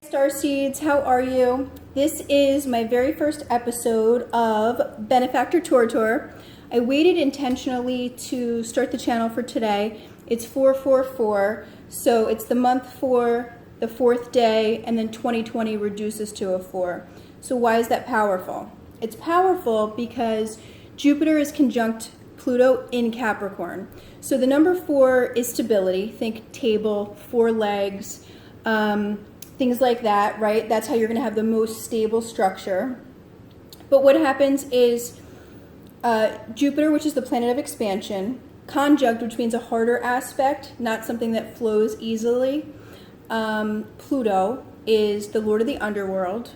Star Seeds, how are you? This is my very first episode of Benefac-TOR. I waited intentionally to start the channel for today. It's 444, so it's the month for the fourth day, and then 2020 reduces to a 4. So why is that powerful? It's powerful because Jupiter is conjunct Pluto in Capricorn. So the number 4 is stability. Think table, 4 legs, things like that, right? That's how you're going to have the most stable structure. But what happens is Jupiter, which is the planet of expansion, conjunct, which means a harder aspect, not something that flows easily. Pluto is the lord of the underworld.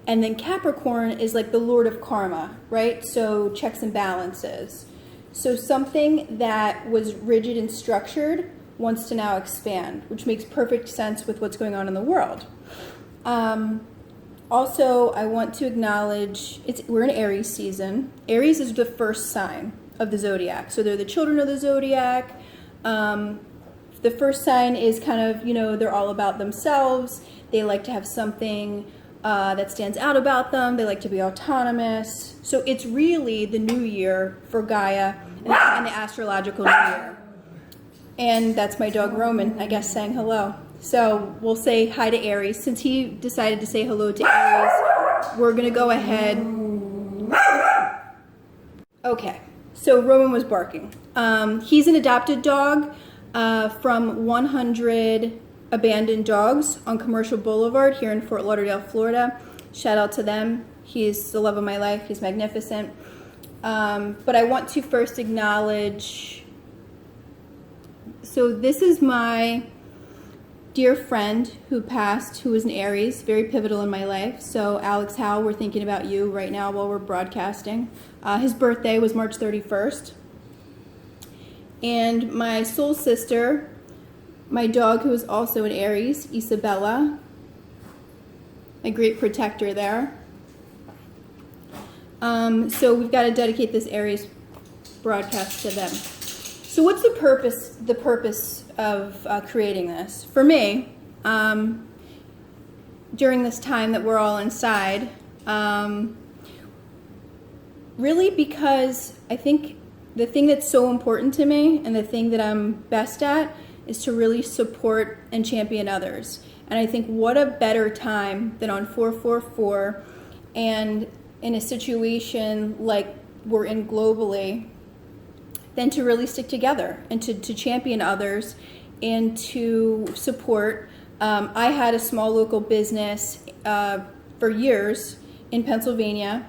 And then Capricorn is like the lord of karma, right? So checks and balances. So something that was rigid and structured wants to now expand, which makes perfect sense with what's going on in the world. Also, I want to acknowledge, we're in Aries season. Aries is the first sign of the zodiac. So they're the children of the zodiac. The first sign is kind of, they're all about themselves. They like to have something that stands out about them. They like to be autonomous. So it's really the new year for Gaia and the astrological new year. And that's my dog Roman, I guess, saying hello. So we'll say hi to Aries. Since he decided to say hello to Aries, we're going to go ahead. Okay, so Roman was barking. He's an adopted dog from 100 abandoned dogs on Commercial Boulevard here in Fort Lauderdale, Florida. Shout out to them. He's the love of my life. He's magnificent. But I want to first acknowledge... So this is my dear friend who passed, who was an Aries, very pivotal in my life. So Alex Howe, we're thinking about you right now while we're broadcasting. His birthday was March 31st. And my soul sister, my dog who is also an Aries, Isabella, my great protector there. So we've got to dedicate this Aries broadcast to them. So what's the purpose of creating this? For me, during this time that we're all inside, really because I think the thing that's so important to me and the thing that I'm best at is to really support and champion others. And I think what a better time than on 444 and in a situation like we're in globally than to really stick together and to champion others and to support. I had a small local business for years in Pennsylvania,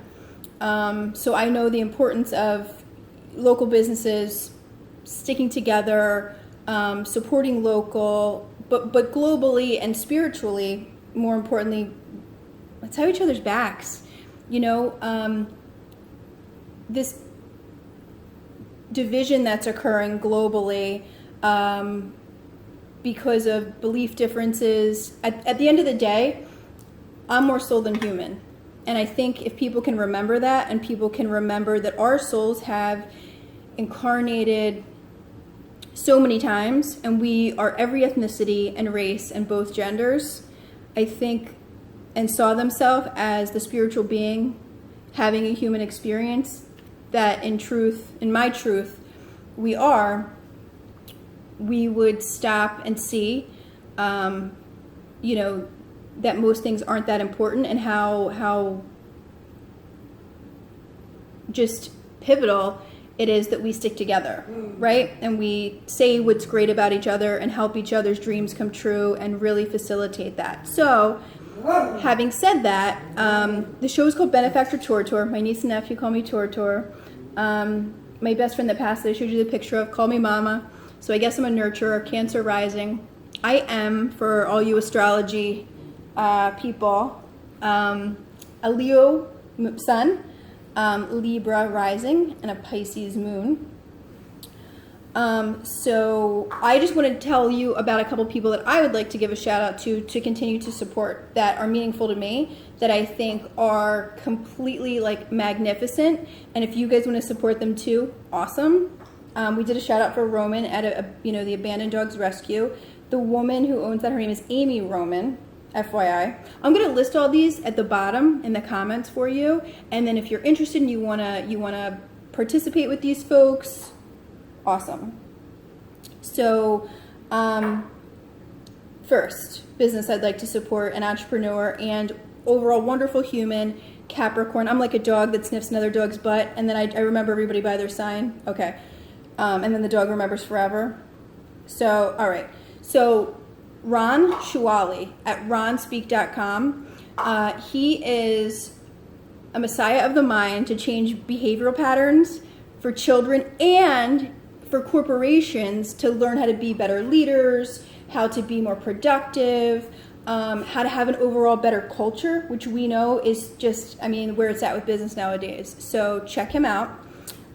so I know the importance of local businesses sticking together, supporting local, but globally and spiritually, more importantly, let's have each other's backs. This division that's occurring globally because of belief differences. At the end of the day, I'm more soul than human. And I think if people can remember that, and people can remember that our souls have incarnated so many times, and we are every ethnicity and race and both genders, I think, and saw themselves as the spiritual being having a human experience, that in truth, in my truth, we would stop and see, that most things aren't that important, and how just pivotal it is that we stick together, right? And we say what's great about each other and help each other's dreams come true and really facilitate that. So, having said that, the show is called Benefac-TOR. My niece and nephew call me Tor. My best friend that passed that I showed you the picture of called me Mama. So I guess I'm a nurturer, Cancer rising. I am, for all you astrology people, a Leo sun, Libra rising, and a Pisces moon. So I just want to tell you about a couple people that I would like to give a shout out to continue to support, that are meaningfthe to me, that I think are completely magnificent. And if you guys want to support them too, awesome. We did a shout out for Roman at the Abandoned Dogs Rescue. The woman who owns that, her name is Amy Roman. FYI. I'm going to list all these at the bottom in the comments for you. And then if you're interested and you want to participate with these folks, awesome. So, first, business I'd like to support, an entrepreneur and overall wonderful human, Capricorn. I'm like a dog that sniffs another dog's butt, and then I remember everybody by their sign. Okay. And then the dog remembers forever. So, all right. So, Ron Shuali at ronspeak.com. He is a messiah of the mind to change behavioral patterns for children and for corporations to learn how to be better leaders, how to be more productive, how to have an overall better culture, which we know is just, where it's at with business nowadays. So check him out.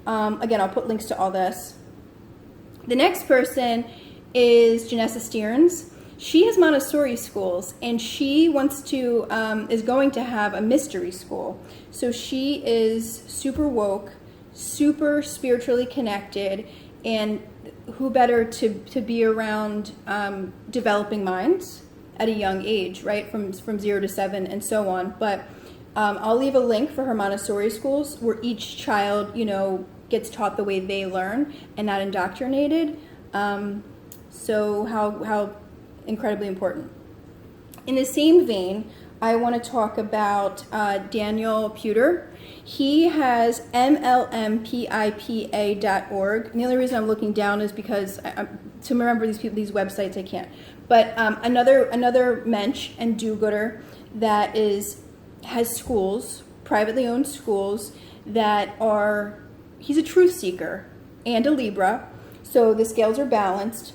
Again, I'll put links to all this. The next person is Janessa Stearns. She has Montessori schools, and she wants to, is going to have a mystery school. So she is super woke, super spiritually connected, and who better to be around developing minds at a young age, right? From 0 to 7 and so on. But I'll leave a link for her Montessori schools where each child, gets taught the way they learn and not indoctrinated. So how incredibly important. In the same vein, I want to talk about Daniel Puter. He has mlmpipa.org. And the only reason I'm looking down is because to remember these websites, I can't. But another mensch and do-gooder that has schools, privately owned schools that are, he's a truth seeker and a Libra, so the scales are balanced.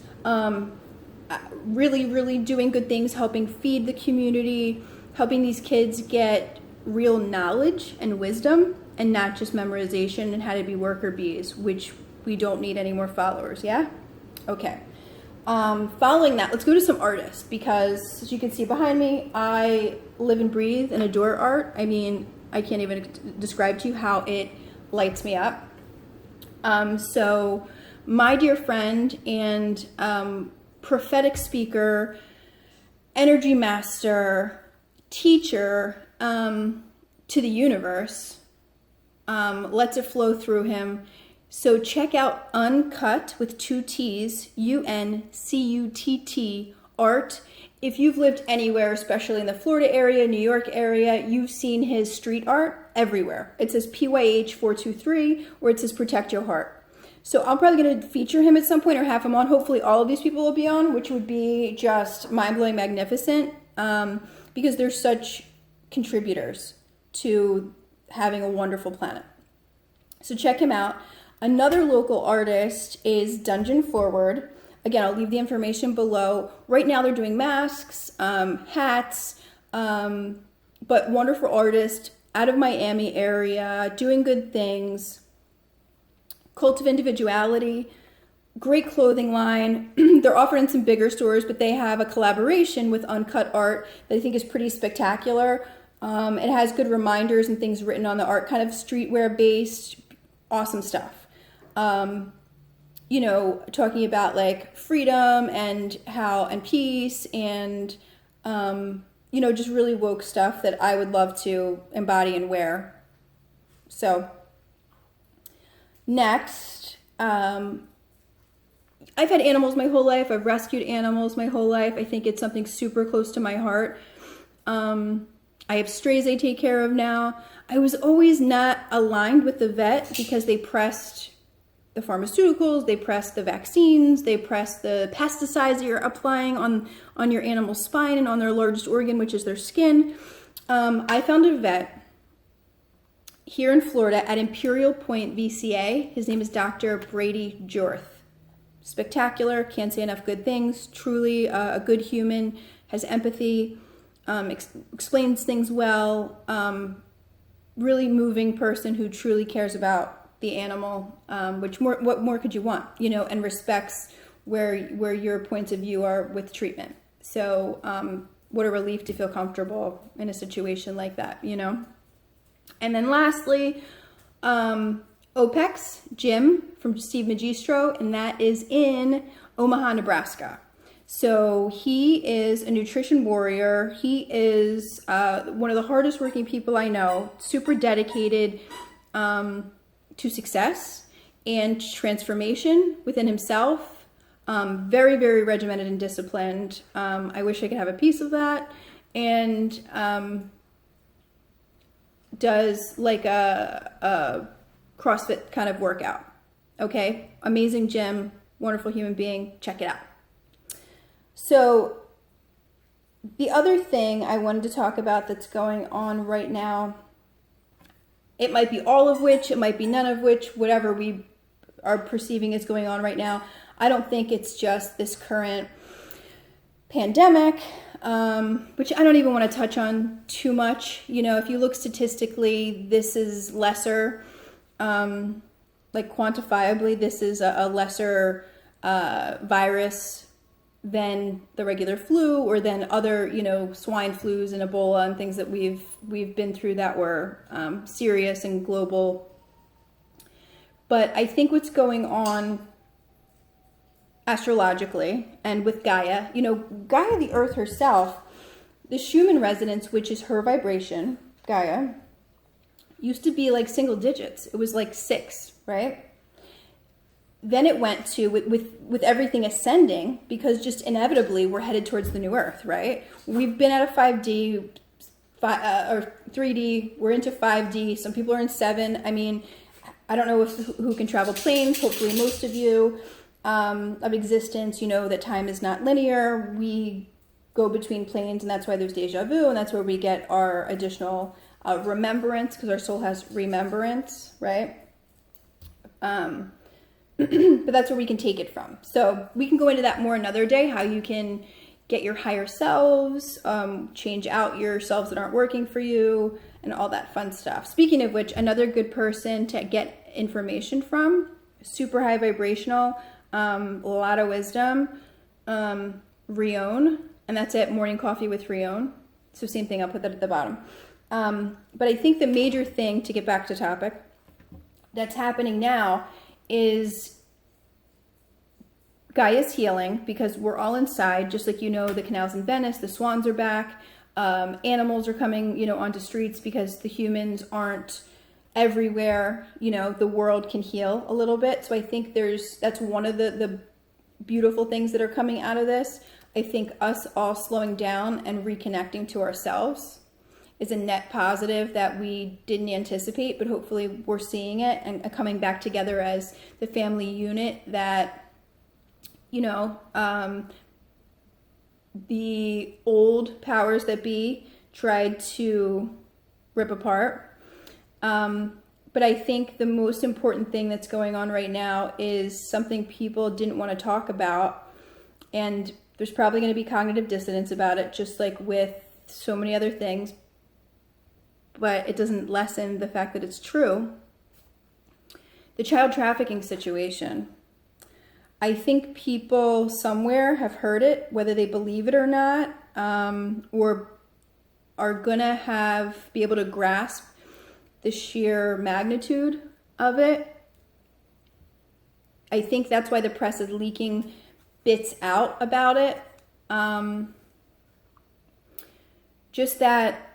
Really, really doing good things, helping feed the community, helping these kids get real knowledge and wisdom and not just memorization and how to be worker bees, which we don't need any more followers, yeah? Okay. Following that, let's go to some artists because, as you can see behind me, I live and breathe and adore art. I can't even describe to you how it lights me up. So my dear friend and prophetic speaker, energy master, teacher to the universe, lets it flow through him. So check out Uncut with 2 T's, UNCUTT art. If you've lived anywhere, especially in the Florida area, New York area, you've seen his street art everywhere. It says PYH423 or it says Protect Your Heart. So I'm probably going to feature him at some point or have him on. Hopefully all of these people will be on, which would be just mind-blowing magnificent because they're such contributors to having a wonderful planet. So check him out. Another local artist is Dungeon Forward. Again, I'll leave the information below. Right now they're doing masks, hats, but wonderful artist out of Miami area, doing good things. Cult of Individuality, great clothing line. They're offered in some bigger stores, but they have a collaboration with Uncut Art that I think is pretty spectacular. It has good reminders and things written on the art, kind of streetwear based, awesome stuff. Talking about like freedom and peace and, just really woke stuff that I would love to embody and wear. So next, I've had animals my whole life. I've rescued animals my whole life. I think it's something super close to my heart. I have strays I take care of now. I was always not aligned with the vet because they pressed the pharmaceuticals, they pressed the vaccines, they pressed the pesticides that you're applying on your animal's spine and on their largest organ, which is their skin. I found a vet here in Florida at Imperial Point VCA. His name is Dr. Brady Jorth. Spectacular, can't say enough good things. Truly a good human, has empathy, explains things well. Really moving person who truly cares about the animal, what more could you want, and respects where your points of view are with treatment. So what a relief to feel comfortable in a situation like that, And then lastly, Opex Gym from Steve Magistro, and that is in Omaha, Nebraska. So he is a nutrition warrior. He is one of the hardest working people I know, super dedicated to success and transformation within himself. Very, very regimented and disciplined. I wish I could have a piece of that. And does like a CrossFit kind of workout. Okay, amazing gym, wonderful human being. Check it out. So the other thing I wanted to talk about that's going on right now, it might be all of which, it might be none of which, whatever we are perceiving is going on right now. I don't think it's just this current pandemic, which I don't even want to touch on too much. You know, if you look statistically, this is lesser, like quantifiably, this is a lesser virus than the regular flu or than other, you know, swine flus and Ebola and things that we've been through that were serious and global. But I think what's going on astrologically and with Gaia, you know, Gaia, the earth herself, the Schumann resonance, which is her vibration, Gaia, used to be like single digits. It was like 6, right? Then it went to, with everything ascending, because just inevitably we're headed towards the new earth, right? We've been at a 5D, or 3D, we're into 5D, some people are in 7. I mean, I don't know who can travel planes, hopefully most of you, of existence, you know that time is not linear. We go between planes, and that's why there's deja vu, and that's where we get our additional remembrance, because our soul has remembrance, right? But that's where we can take it from. So we can go into that more another day, how you can get your higher selves, change out your selves that aren't working for you, and all that fun stuff. Speaking of which, another good person to get information from, super high vibrational, a lot of wisdom, Rion, and that's it, Morning Coffee with Rion. So same thing, I'll put that at the bottom. But I think the major thing, to get back to topic, that's happening now is Gaia's healing, because we're all inside, just like, you know, the canals in Venice, the swans are back, animals are coming, you know, onto streets because the humans aren't everywhere, you know, the world can heal a little bit. So I think that's one of the beautiful things that are coming out of this. I think us all slowing down and reconnecting to ourselves is a net positive that we didn't anticipate, but hopefully we're seeing it and coming back together as the family unit that, you know, the old powers that be tried to rip apart. But I think the most important thing that's going on right now is something people didn't want to talk about, and there's probably going to be cognitive dissonance about it, just like with so many other things, but it doesn't lessen the fact that it's true. The child trafficking situation. I think people somewhere have heard it, whether they believe it or not, or are gonna be able to grasp the sheer magnitude of it. I think that's why the press is leaking bits out about it. Just that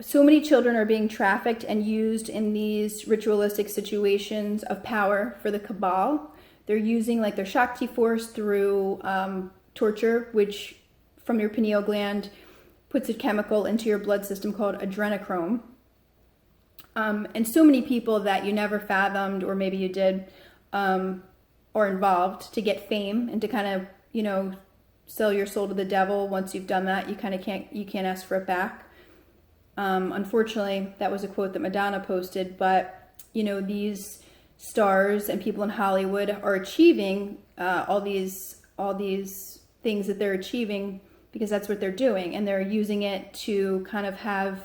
so many children are being trafficked and used in these ritualistic situations of power for the cabal. They're using like their Shakti force through torture, which from your pineal gland puts a chemical into your blood system called adrenochrome. And so many people that you never fathomed, or maybe you did, are involved to get fame and to kind of, you know, sell your soul to the devil. Once you've done that, you kind of can't ask for it back. Unfortunately, that was a quote that Madonna posted, but, you know, these stars and people in Hollywood are achieving all these things that they're achieving because that's what they're doing, and they're using it to kind of have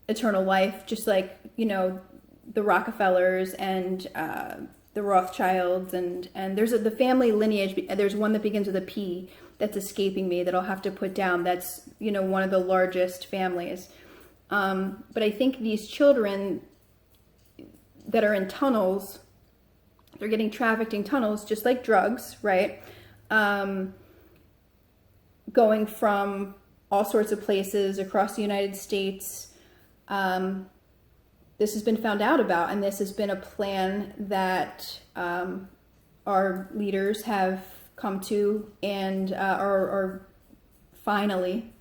eternal life, just like, you know, the Rockefellers and the Rothschilds, and there's the family lineage. There's one that begins with a P that's escaping me that I'll have to put down. That's, you know, one of the largest families. But I think these children that are in tunnels They're getting trafficked in tunnels, just like drugs, right? Going from all sorts of places across the United States. This has been found out about, and this has been a plan that our leaders have come to and are finally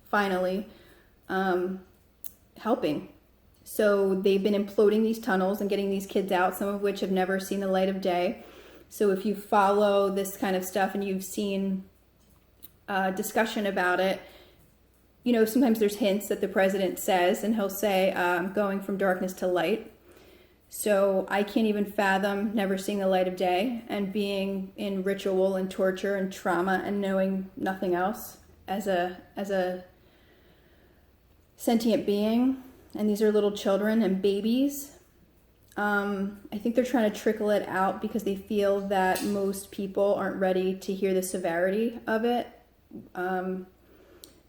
helping. So they've been imploding these tunnels and getting these kids out, some of which have never seen the light of day. So if you follow this kind of stuff and you've seen discussion about it, you know, sometimes there's hints that the president says, and he'll say, going from darkness to light. So I can't even fathom never seeing the light of day and being in ritual and torture and trauma and knowing nothing else as a sentient being. And these are little children and babies. I think they're trying to trickle it out because they feel that most people aren't ready to hear the severity of it.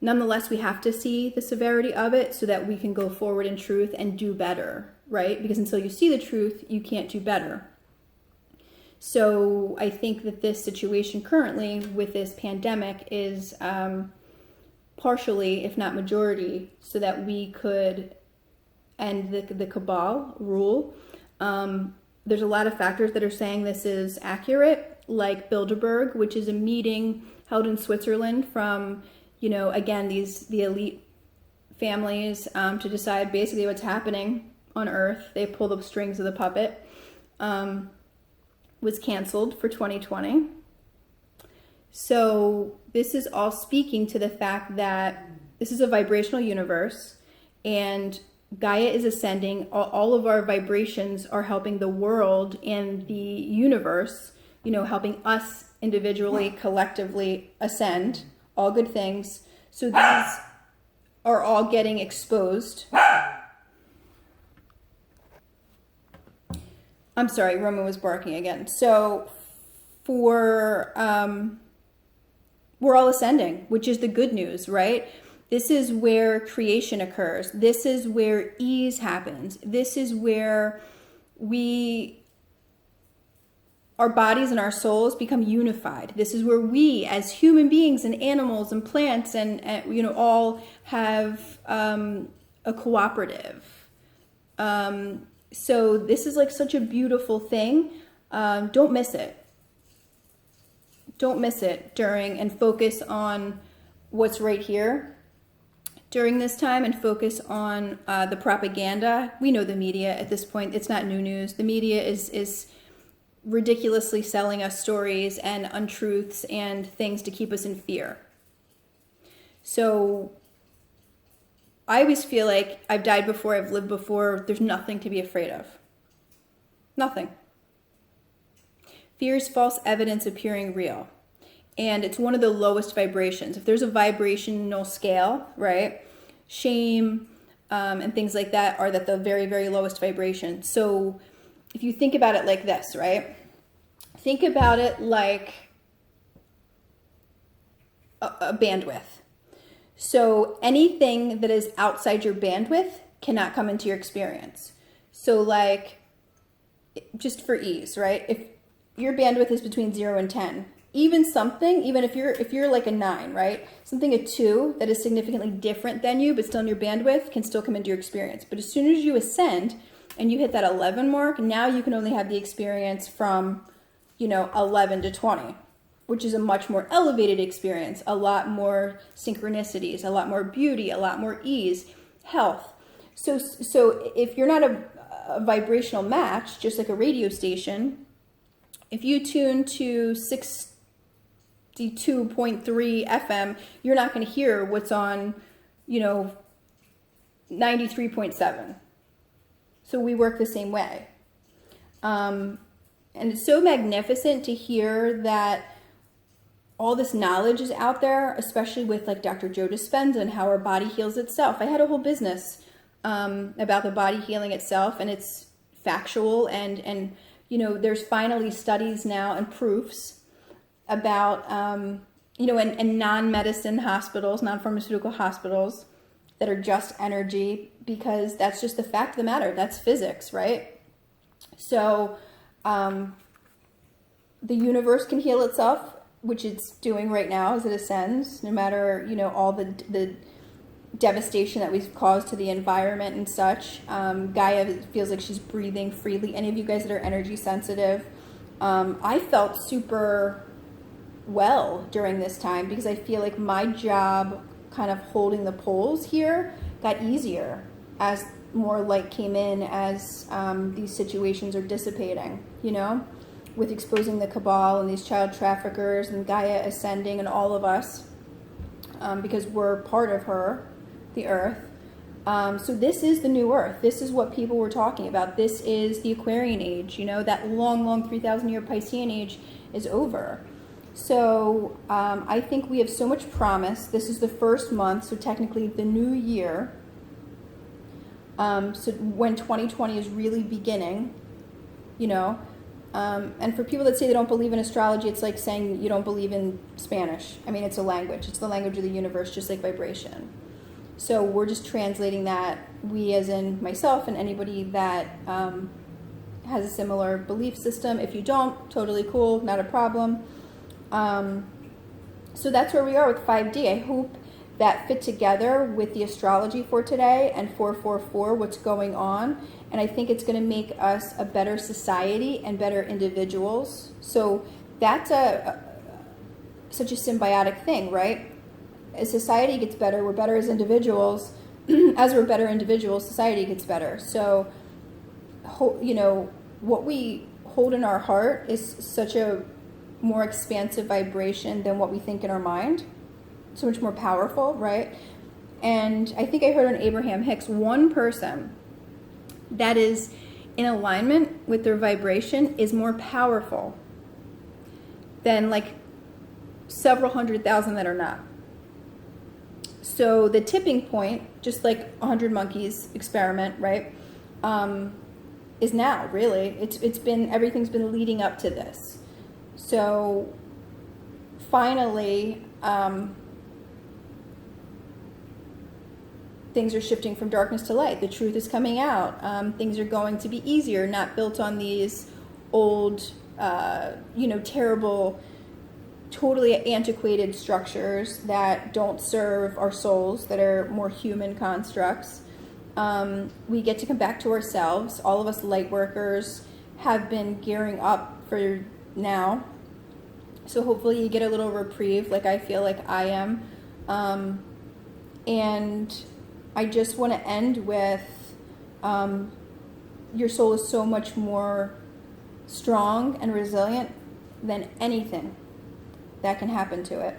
Nonetheless, we have to see the severity of it so that we can go forward in truth and do better, right? Because until you see the truth, you can't do better. So I think that this situation currently with this pandemic is partially, if not majority, so that we could end the cabal rule. There's a lot of factors that are saying this is accurate, like Bilderberg, which is a meeting held in Switzerland from, you know, again, the elite families to decide basically what's happening on Earth. They pull the strings of the puppet. Was canceled for 2020. So this is all speaking to the fact that this is a vibrational universe and Gaia is ascending. All of our vibrations are helping the world and the universe, you know, helping us individually, collectively ascend. All good things. So these are all getting exposed. I'm sorry, Roman was barking again. So we're all ascending, which is the good news, right? This is where creation occurs. This is where ease happens. This is where our bodies and our souls become unified. This is where we, as human beings and animals and plants and you know, all have a cooperative. So this is like such a beautiful thing. Don't miss it. Don't miss it during, and focus on what's right here during this time, and focus on the propaganda. We know the media at this point. It's not new news. The media is ridiculously selling us stories and untruths and things to keep us in fear. So I always feel like I've died before, I've lived before. There's nothing to be afraid of. Nothing. Fear is false evidence appearing real. And it's one of the lowest vibrations. If there's a vibrational scale, right? Shame and things like that are at the very, very lowest vibration. So if you think about it like this, right? Think about it like a bandwidth. So anything that is outside your bandwidth cannot come into your experience. So like, just for ease, right? If your bandwidth is between 0 and 10, even if you're like a 9, right? Something a 2 that is significantly different than you, but still in your bandwidth, can still come into your experience. But as soon as you ascend and you hit that 11 mark, now you can only have the experience from, 11 to 20, which is a much more elevated experience, a lot more synchronicities, a lot more beauty, a lot more ease, health. So if you're not a vibrational match, just like a radio station, if you tune to 62.3 FM, you're not going to hear what's on, 93.7. So we work the same way. And it's so magnificent to hear that all this knowledge is out there, especially with like Dr. Joe Dispenza and how our body heals itself. I had a whole business about the body healing itself, and it's factual, and there's finally studies now and proofs about, and non-medicine hospitals, non-pharmaceutical hospitals that are just energy, because that's just the fact of the matter. That's physics, right? So the universe can heal itself, which it's doing right now as it ascends, no matter, all the devastation that we've caused to the environment and such. Gaia feels like she's breathing freely. Any of you guys that are energy sensitive, I felt super well during this time because I feel like my job kind of holding the poles here got easier as more light came in, as these situations are dissipating, with exposing the cabal and these child traffickers and Gaia ascending and all of us, because we're part of her, the earth. So this is the new earth. This is what people were talking about. This is the Aquarian age. That long 3,000 year Piscean age is over. So I think we have so much promise. This is the first month, so technically the new year. So when 2020 is really beginning, and for people that say they don't believe in astrology, it's like saying you don't believe in Spanish. I mean, it's a language. It's the language of the universe, just like vibration. So we're just translating that, we as in myself and anybody that has a similar belief system. If you don't, totally cool, not a problem. So that's where we are with 5D. I hope that fit together with the astrology for today and 444, what's going on. And I think it's going to make us a better society and better individuals. So that's such a symbiotic thing, right? As society gets better, we're better as individuals. As we're better individuals, society gets better. So, what we hold in our heart is such a more expansive vibration than what we think in our mind. So much more powerful, right? And I think I heard on Abraham Hicks, one person that is in alignment with their vibration is more powerful than like several 100,000 that are not. So the tipping point, just like 100 monkeys experiment, right, is now, really. Everything's been leading up to this. So finally, things are shifting from darkness to light. The truth is coming out. Things are going to be easier, not built on these old, terrible, totally antiquated structures that don't serve our souls, that are more human constructs. We get to come back to ourselves. All of us light workers have been gearing up for now. So hopefully you get a little reprieve, like I feel like I am. And I just want to end with, your soul is so much more strong and resilient than anything that can happen to it.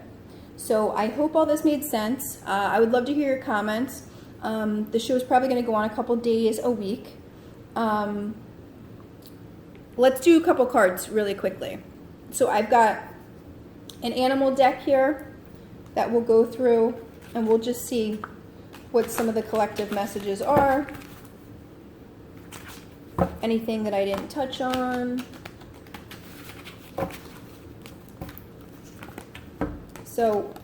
So I hope all this made sense. I would love to hear your comments. The show is probably going to go on a couple days a week. Let's do a couple cards really quickly. So I've got an animal deck here that we'll go through, and we'll just see what some of the collective messages are. Anything that I didn't touch on. So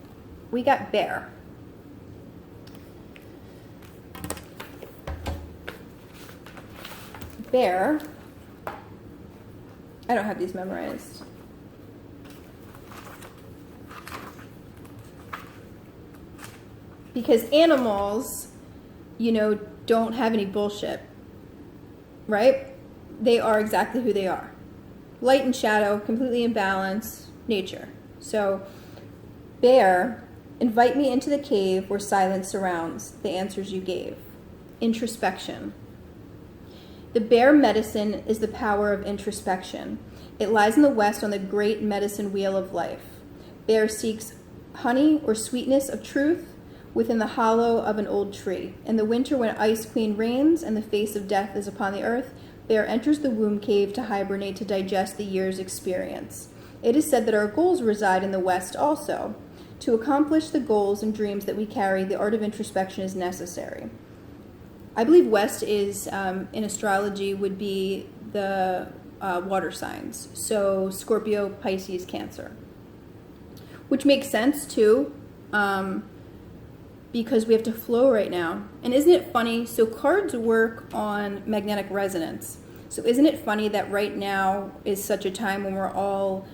we got bear. Bear. I don't have these memorized. Because animals, don't have any bullshit, right? They are exactly who they are. Light and shadow, completely in balance, nature. So, bear, invite me into the cave where silence surrounds the answers you gave. Introspection. The bear medicine is the power of introspection. It lies in the west on the great medicine wheel of life. Bear seeks honey or sweetness of truth within the hollow of an old tree. In the winter when Ice Queen reigns and the face of death is upon the earth, bear enters the womb cave to hibernate to digest the year's experience. It is said that our goals reside in the west also. To accomplish the goals and dreams that we carry, the art of introspection is necessary. I believe west is, in astrology, would be the water signs. So Scorpio, Pisces, Cancer. Which makes sense too, because we have to flow right now. And isn't it funny? So cards work on magnetic resonance. So isn't it funny that right now is such a time when we're all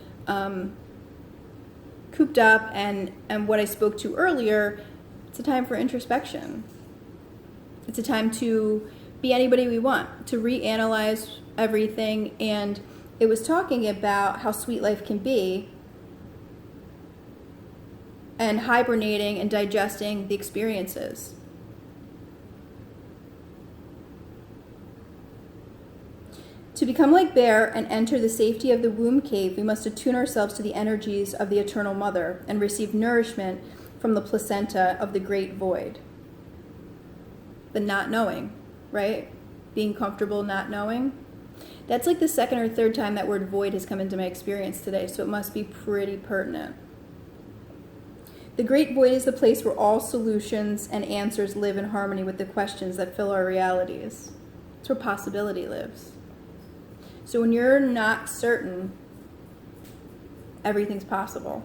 cooped up, and what I spoke to earlier, it's a time for introspection. It's a time to be anybody we want, to reanalyze everything. And it was talking about how sweet life can be, and hibernating and digesting the experiences. To become like Bear and enter the safety of the womb cave, we must attune ourselves to the energies of the eternal mother and receive nourishment from the placenta of the great void. The not knowing, right? Being comfortable not knowing. That's like the second or third time that word void has come into my experience today, so it must be pretty pertinent. The great void is the place where all solutions and answers live in harmony with the questions that fill our realities. It's where possibility lives. So when you're not certain, everything's possible.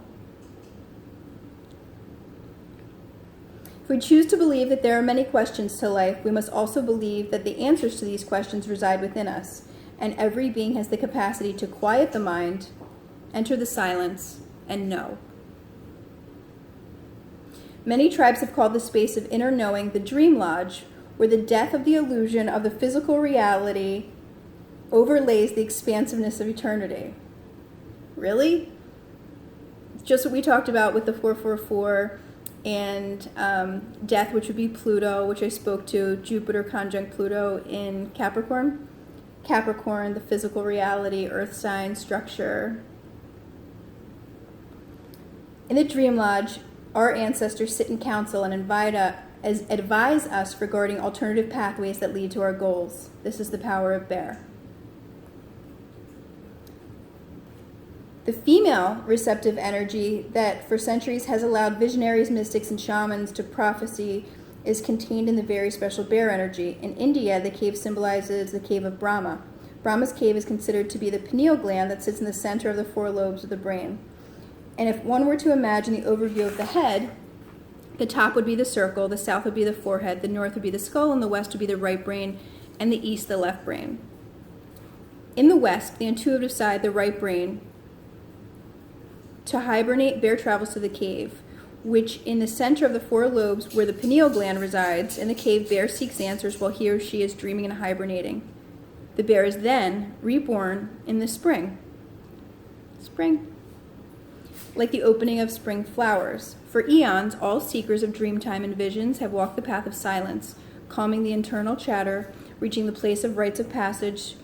If we choose to believe that there are many questions to life, we must also believe that the answers to these questions reside within us, and every being has the capacity to quiet the mind, enter the silence, and know. Many tribes have called the space of inner knowing the dream lodge, where the death of the illusion of the physical reality overlays the expansiveness of eternity. Really? It's just what we talked about with the 444 and death, which would be Pluto, which I spoke to, Jupiter conjunct Pluto in Capricorn. Capricorn, the physical reality, earth sign, structure. In the Dream Lodge, our ancestors sit in council and advise us regarding alternative pathways that lead to our goals. This is the power of Bear. The female receptive energy that for centuries has allowed visionaries, mystics, and shamans to prophesy is contained in the very special Bear energy. In India, the cave symbolizes the cave of Brahma. Brahma's cave is considered to be the pineal gland that sits in the center of the four lobes of the brain. And if one were to imagine the overview of the head, the top would be the circle, the south would be the forehead, the north would be the skull, and the west would be the right brain, and the east the left brain. In the west, the intuitive side, the right brain, to hibernate, Bear travels to the cave, which in the center of the four lobes where the pineal gland resides. In the cave, Bear seeks answers while he or she is dreaming and hibernating. The bear is then reborn in the spring. Spring. Like the opening of spring flowers. For eons, all seekers of dreamtime and visions have walked the path of silence, calming the internal chatter, reaching the place of rites of passage.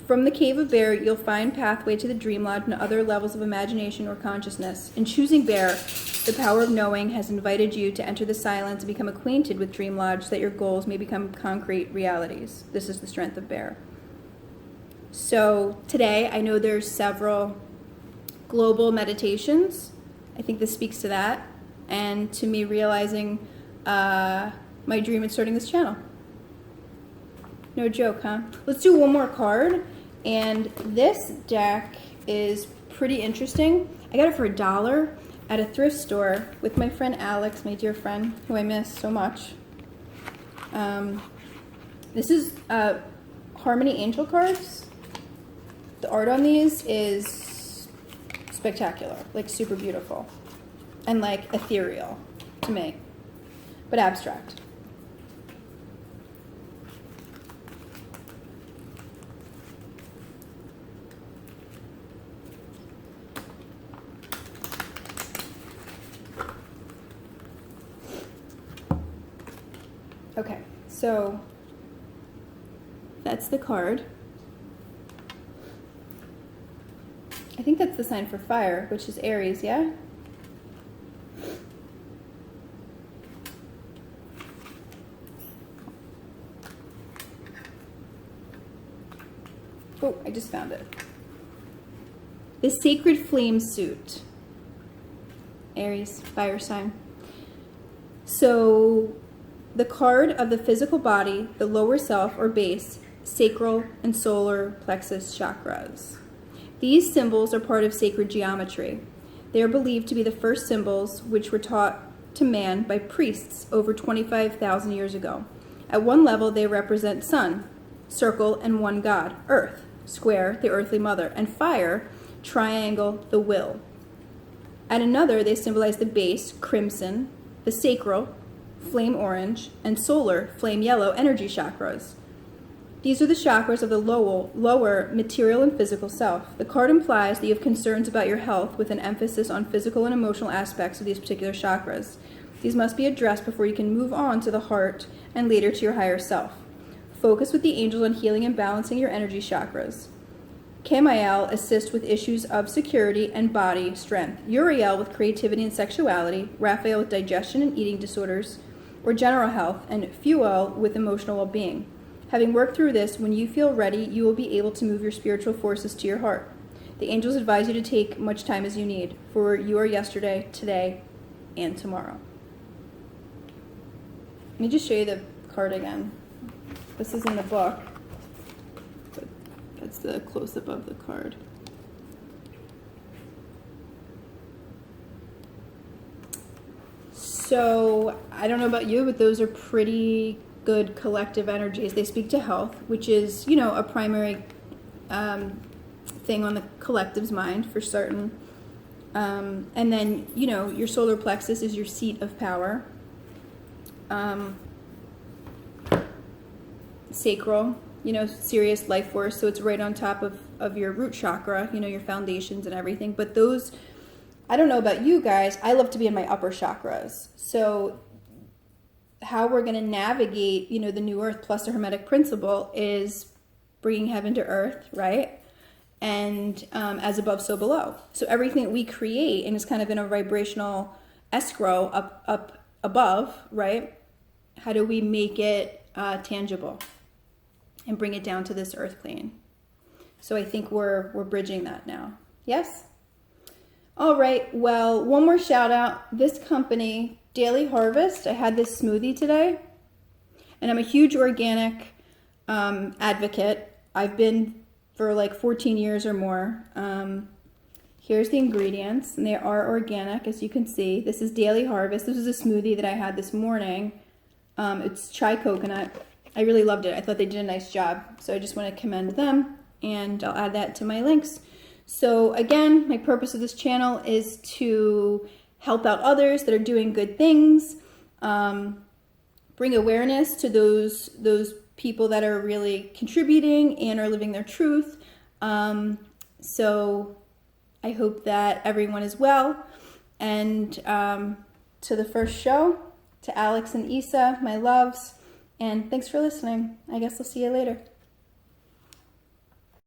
From the cave of Bear, you'll find pathway to the dream lodge and other levels of imagination or consciousness. In choosing Bear, the power of knowing has invited you to enter the silence and become acquainted with Dream Lodge so that your goals may become concrete realities. This is the strength of Bear. So today, I know there's several global meditations. I think this speaks to that and to me realizing my dream in starting this channel. No joke, huh? Let's do one more card. And this deck is pretty interesting. I got it for $1 at a thrift store with my friend Alex, my dear friend, who I miss so much. This is Harmony Angel cards. The art on these is spectacular, like super beautiful and like ethereal to me, but abstract. Okay, so that's the card. I think that's the sign for fire, which is Aries, yeah? Oh, I just found it. The Sacred Flame Suit. Aries, fire sign. So the card of the physical body, the lower self or base, sacral and solar plexus chakras. These symbols are part of sacred geometry. They are believed to be the first symbols which were taught to man by priests over 25,000 years ago. At one level, they represent sun, circle, and one God. Earth, square, the earthly mother. And fire, triangle, the will. At another, they symbolize the base, crimson, the sacral, flame orange, and solar, flame yellow energy chakras. These are the chakras of the lower material and physical self. The card implies that you have concerns about your health with an emphasis on physical and emotional aspects of these particular chakras. These must be addressed before you can move on to the heart and later to your higher self. Focus with the angels on healing and balancing your energy chakras. Camael assists with issues of security and body strength. Uriel with creativity and sexuality. Raphael with digestion and eating disorders or general health. And Fuel with emotional well-being. Having worked through this, when you feel ready, you will be able to move your spiritual forces to your heart. The angels advise you to take much time as you need, for you are yesterday, today, and tomorrow. Let me just show you the card again. This is in the book, but that's the close-up of the card. So, I don't know about you, but those are pretty good collective energies. They speak to health, which is, a primary thing on the collective's mind for certain. And then, your solar plexus is your seat of power. Sacral, serious life force. So it's right on top of your root chakra, your foundations and everything. But those, I don't know about you guys, I love to be in my upper chakras. So how we're going to navigate, the new earth plus the hermetic principle is bringing heaven to earth, right? And as above, so below. So everything that we create and is kind of in a vibrational escrow up above, right? How do we make it tangible and bring it down to this earth plane? So I think we're bridging that now. Yes? All right. Well, one more shout out. This company, Daily Harvest, I had this smoothie today, and I'm a huge organic advocate. I've been for like 14 years or more. Here's the ingredients, and they are organic, as you can see. This is Daily Harvest. This is a smoothie that I had this morning. It's chai coconut. I really loved it. I thought they did a nice job, so I just want to commend them, and I'll add that to my links. So again, my purpose of this channel is to help out others that are doing good things, bring awareness to those people that are really contributing and are living their truth. So I hope that everyone is well. And to the first show, to Alex and Isa, my loves, and thanks for listening. I guess I'll see you later.